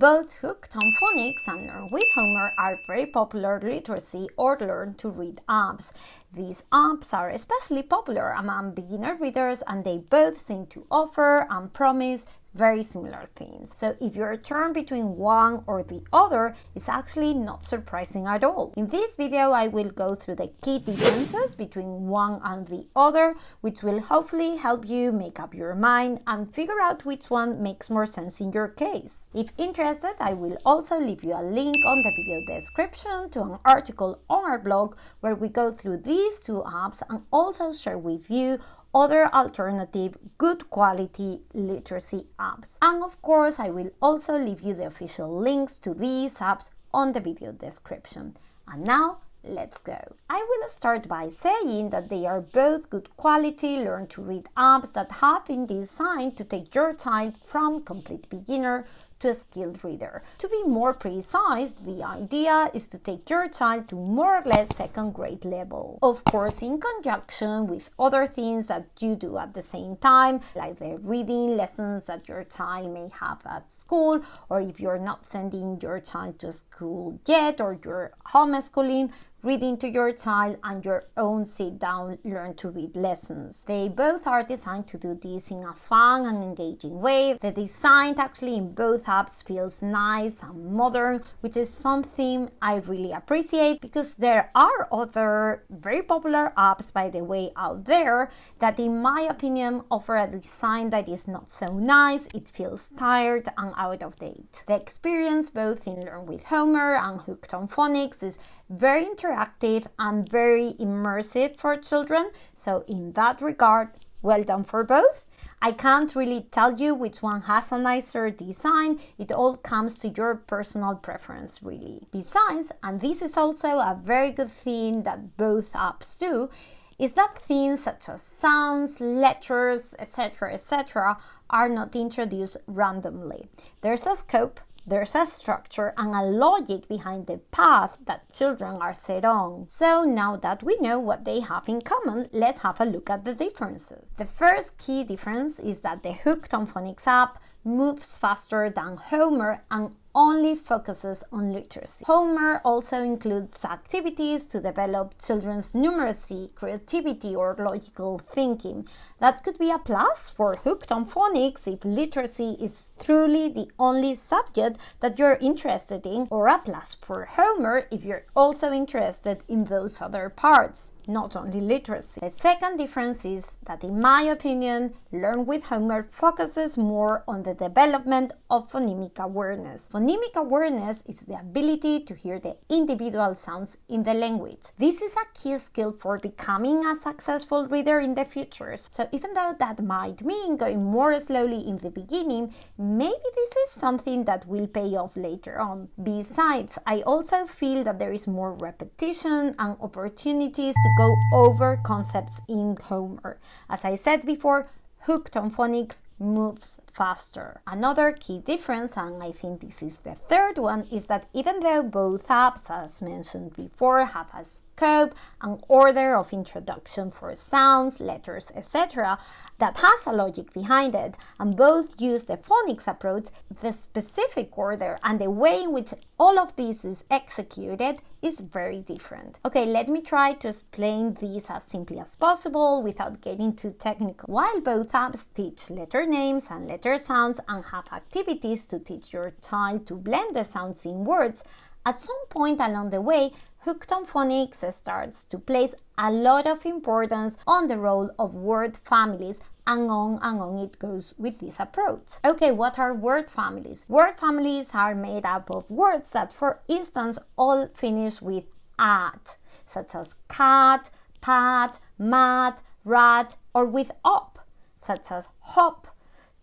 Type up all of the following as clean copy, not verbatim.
Both Hooked on Phonics and Learn with Homer are very popular literacy or learn to read apps. These apps are especially popular among beginner readers, and they both seem to offer and promise very similar things. So if you're torn between one or the other, it's actually not surprising at all. In this video, I will go through the key differences between one and the other, which will hopefully help you make up your mind and figure out which one makes more sense in your case. If interested, I will also leave you a link on the video description to an article on our blog where we go through these two apps and also share with you other alternative good quality literacy apps. And of course, I will also leave you the official links to these apps on the video description. And now, let's go. I will start by saying that they are both good quality learn to read apps that have been designed to take your child from complete beginner to a skilled reader. To be more precise, the idea is to take your child to more or less second grade level. Of course, in conjunction with other things that you do at the same time, like the reading lessons that your child may have at school, or if you're not sending your child to school yet, or you're homeschooling, reading to your child, and your own sit-down learn to read lessons. They both are designed to do this in a fun and engaging way. The design actually in both apps feels nice and modern, which is something I really appreciate because there are other very popular apps, by the way, out there that in my opinion offer a design that is not so nice. It feels tired and out of date. The experience both in Learn with Homer and Hooked on Phonics is very interactive and very immersive for children, so in that regard, well done for both. I can't really tell you which one has a nicer design. It all comes to your personal preference, really. Besides, and this is also a very good thing that both apps do, is that things such as sounds, letters, etc., are not introduced randomly. There's a scope, there's a structure and a logic behind the path that children are set on. So now that we know what they have in common, let's have a look at the differences. The first key difference is that the Hooked on Phonics app moves faster than Homer and only focuses on literacy. Homer also includes activities to develop children's numeracy, creativity, or logical thinking. That could be a plus for Hooked on Phonics if literacy is truly the only subject that you're interested in, or a plus for Homer if you're also interested in those other parts, not only literacy. The second difference is that, in my opinion, Learn with Homer focuses more on the development of phonemic awareness. Phonemic awareness is the ability to hear the individual sounds in the language. This is a key skill for becoming a successful reader in the future. So even though that might mean going more slowly in the beginning, maybe this is something that will pay off later on. Besides, I also feel that there is more repetition and opportunities to go over concepts in Homer. As I said before, Hooked on Phonics moves faster. Another key difference, and I think this is the third one, is that even though both apps, as mentioned before, have a scope and order of introduction for sounds, letters, etc., that has a logic behind it, and both use the phonics approach, the specific order and the way in which all of this is executed is very different. Okay, let me try to explain this as simply as possible without getting too technical. While both apps teach letter names and letter sounds and have activities to teach your child to blend the sounds in words, at some point along the way, Hooked on Phonics starts to place a lot of importance on the role of word families, and on it goes with this approach. Okay, what are word families? Word families are made up of words that, for instance, all finish with at, such as cat, pat, mat, rat, or with op, such as hop,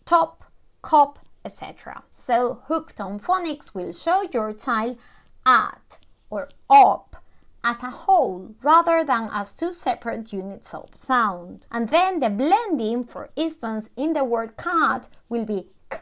top, cop, etc. So Hooked on Phonics will show your child at or op as a whole rather than as two separate units of sound. And then the blending, for instance, in the word cat will be k,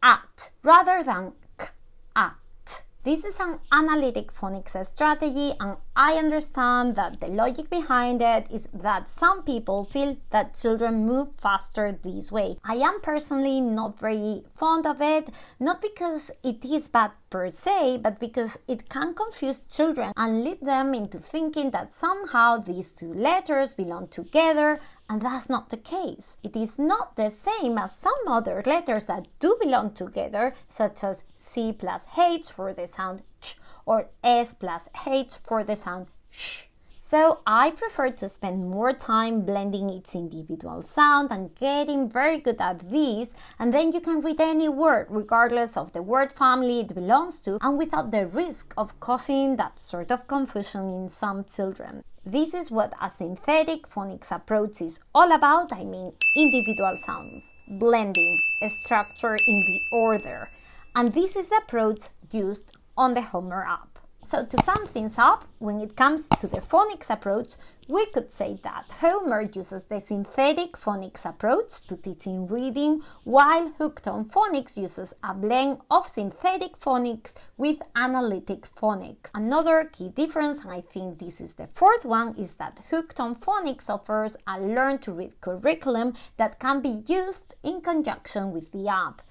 at rather than k, at. This is an analytic phonics strategy, and I understand that the logic behind it is that some people feel that children move faster this way. I am personally not very fond of it, not because it is bad per se, but because it can confuse children and lead them into thinking that somehow these two letters belong together, and that's not the case. It is not the same as some other letters that do belong together, such as C plus H for the sound ch, or S plus H for the sound sh. So I prefer to spend more time blending its individual sound and getting very good at this, and then you can read any word regardless of the word family it belongs to, and without the risk of causing that sort of confusion in some children. This is what a synthetic phonics approach is all about. I mean, individual sounds, blending, structure in the order. And this is the approach used on the Homer app. So to sum things up, when it comes to the phonics approach, we could say that Homer uses the synthetic phonics approach to teaching reading, while Hooked on Phonics uses a blend of synthetic phonics with analytic phonics. Another key difference, and I think this is the fourth one, is that Hooked on Phonics offers a learn-to-read curriculum that can be used in conjunction with the app.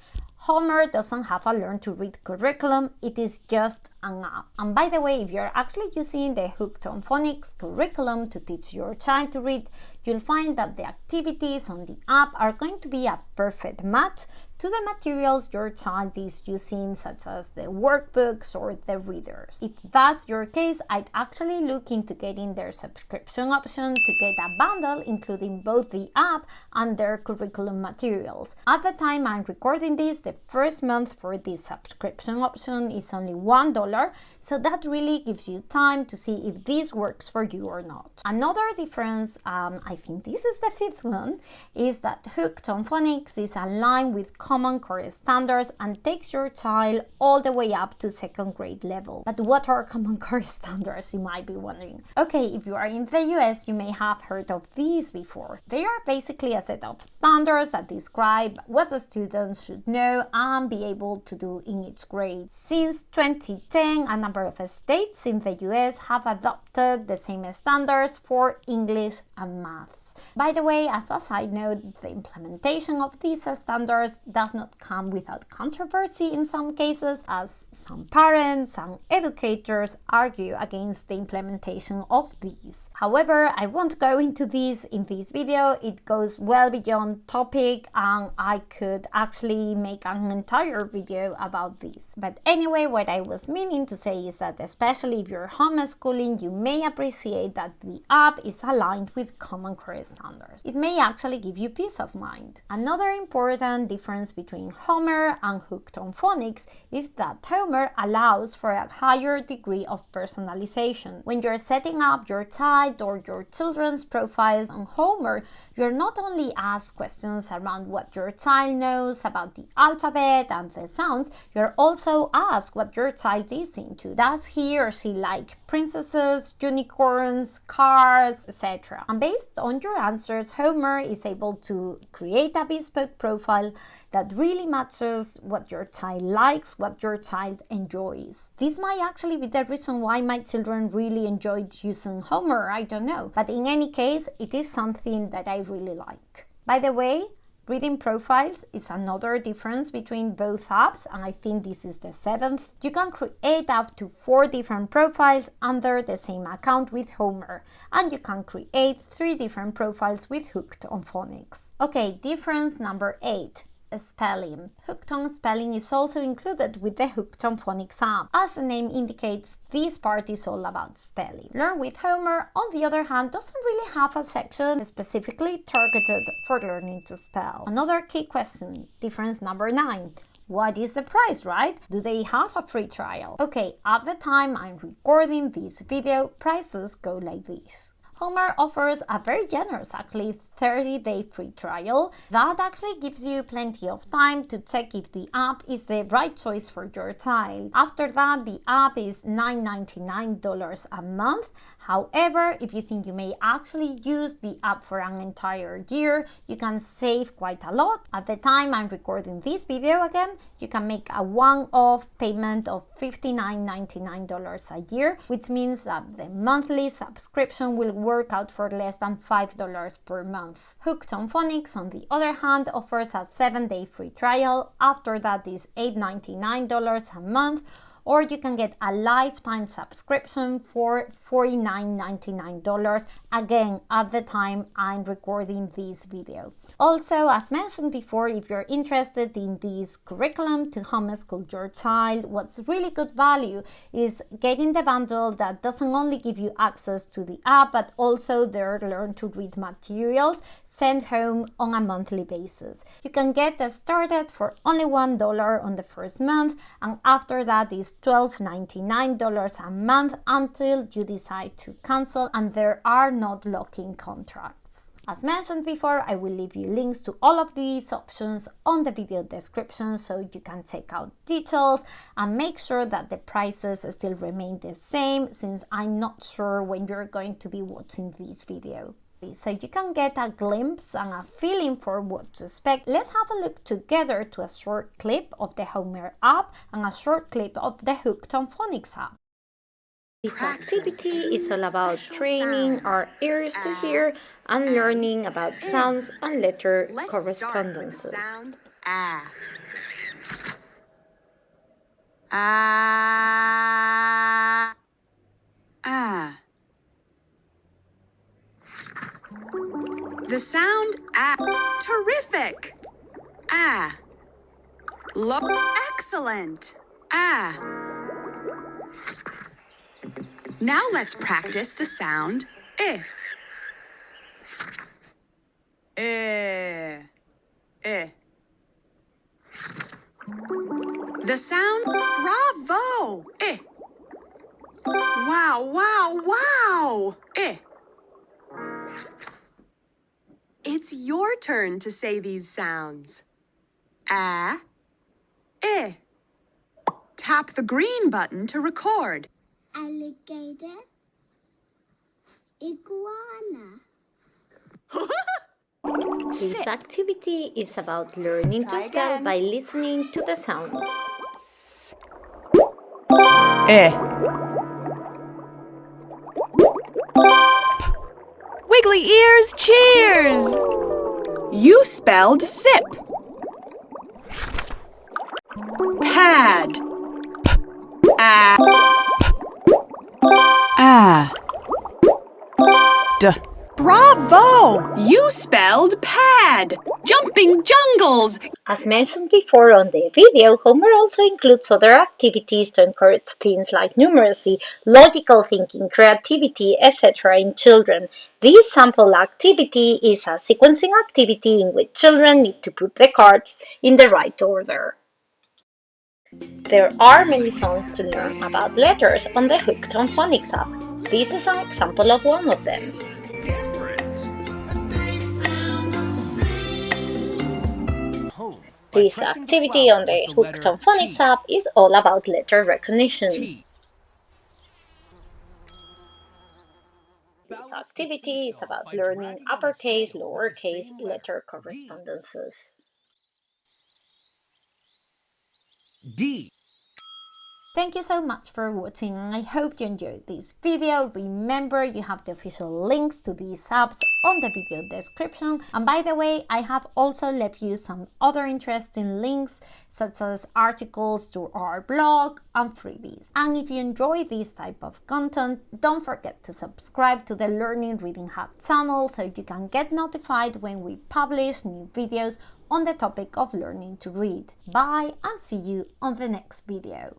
Homer doesn't have a learn-to-read curriculum, it is just an app. And by the way, if you're actually using the Hooked on Phonics curriculum to teach your child to read, you'll find that the activities on the app are going to be a perfect match to the materials your child is using, such as the workbooks or the readers. If that's your case, I'd actually look into getting their subscription option to get a bundle including both the app and their curriculum materials. At the time I'm recording this, the first month for this subscription option is only $1, so that really gives you time to see if this works for you or not. Another difference, I think this is the fifth one, is that Hooked on Phonics is aligned with Common Core standards and takes your child all the way up to second grade level. But what are Common Core standards, you might be wondering? Okay, if you are in the US, you may have heard of these before. They are basically a set of standards that describe what the students should know and be able to do in each grade. Since 2010, a number of states in the US have adopted the same standards for English and maths. By the way, as a side note, the implementation of these standards does not come without controversy in some cases, as some parents and educators argue against the implementation of these. However, I won't go into this in this video. It goes well beyond topic, and I could actually make an entire video about this. But anyway, what I was meaning to say is that especially if you're homeschooling, you may appreciate that the app is aligned with Common Core standards. It may actually give you peace of mind. Another important difference between Homer and Hooked on Phonics is that Homer allows for a higher degree of personalization. When you're setting up your child or your children's profiles on Homer, you're not only asked questions around what your child knows about the alphabet and the sounds, you're also asked what your child is into. Does he or she like princesses, unicorns, cars, etc.? And based on your answers, Homer is able to create a bespoke profile that really matches what your child likes, what your child enjoys. This might actually be the reason why my children really enjoyed using Homer, I don't know. But in any case, it is something that I really like. By the way, reading profiles is another difference between both apps, and I think this is the seventh. You can create up to 4 different profiles under the same account with Homer, and you can create 3 different profiles with Hooked on Phonics. Okay, difference number 8. Spelling. Hooked on Spelling is also included with the Hooked on Phonics app. As the name indicates, this part is all about spelling. Learn with Homer, on the other hand, doesn't really have a section specifically targeted for learning to spell. Another key question, difference number 9. What is the price, right? Do they have a free trial? Okay, at the time I'm recording this video, prices go like this. Homer offers a very generous, actually 30-day free trial. That actually gives you plenty of time to check if the app is the right choice for your child. After that, the app is $9.99 a month. However, if you think you may actually use the app for an entire year, you can save quite a lot. At the time I'm recording this video again, you can make a one-off payment of $59.99 a year, which means that the monthly subscription will work out for less than $5 per month. Hooked on Phonics, on the other hand, offers a 7-day free trial. After that is $8.99 a month, or you can get a lifetime subscription for $49.99, again at the time I'm recording this video. Also, as mentioned before, if you're interested in this curriculum to homeschool your child, what's really good value is getting the bundle that doesn't only give you access to the app, but also their Learn to Read materials sent home on a monthly basis. You can get started for only $1 on the first month, and after that is $12.99 a month until you decide to cancel, and there are not lock-in contracts. As mentioned before, I will leave you links to all of these options on the video description so you can check out details and make sure that the prices still remain the same, since I'm not sure when you're going to be watching this video. So you can get a glimpse and a feeling for what to expect. Let's have a look together to a short clip of the Homer app and a short clip of the Hooked on Phonics app. This activity is all about training our ears to hear and learning about sounds and letter correspondences. Ah. Ah. Ah. The sound ah. Terrific. Ah. Excellent. Ah. Now let's practice the sound eh. Eh. Eh. The sound bravo. Eh. Wow, wow, wow. Eh. It's your turn to say these sounds. Ah. Eh. Tap the green button to record. Alligator, iguana. This activity is about learning to spell by listening to the sounds. Eh. Wiggly ears, cheers! You spelled sip. Pad. Ah. Ah. D. Bravo! You spelled pad. Jumping jungles. As mentioned before on the video, Homer also includes other activities to encourage things like numeracy, logical thinking, creativity, etc. in children. This sample activity is a sequencing activity in which children need to put the cards in the right order. There are many songs to learn about letters on the Hooked on Phonics app. This is an example of one of them. This activity on the Hooked on Phonics app is all about letter recognition. This activity is about learning uppercase, lowercase letter correspondences. D. Thank you so much for watching, and I hope you enjoyed this video. Remember, you have the official links to these apps on the video description. And by the way, I have also left you some other interesting links, such as articles to our blog and freebies. And if you enjoy this type of content, don't forget to subscribe to the Learning Reading Hub channel so you can get notified when we publish new videos on the topic of learning to read. Bye, and see you on the next video.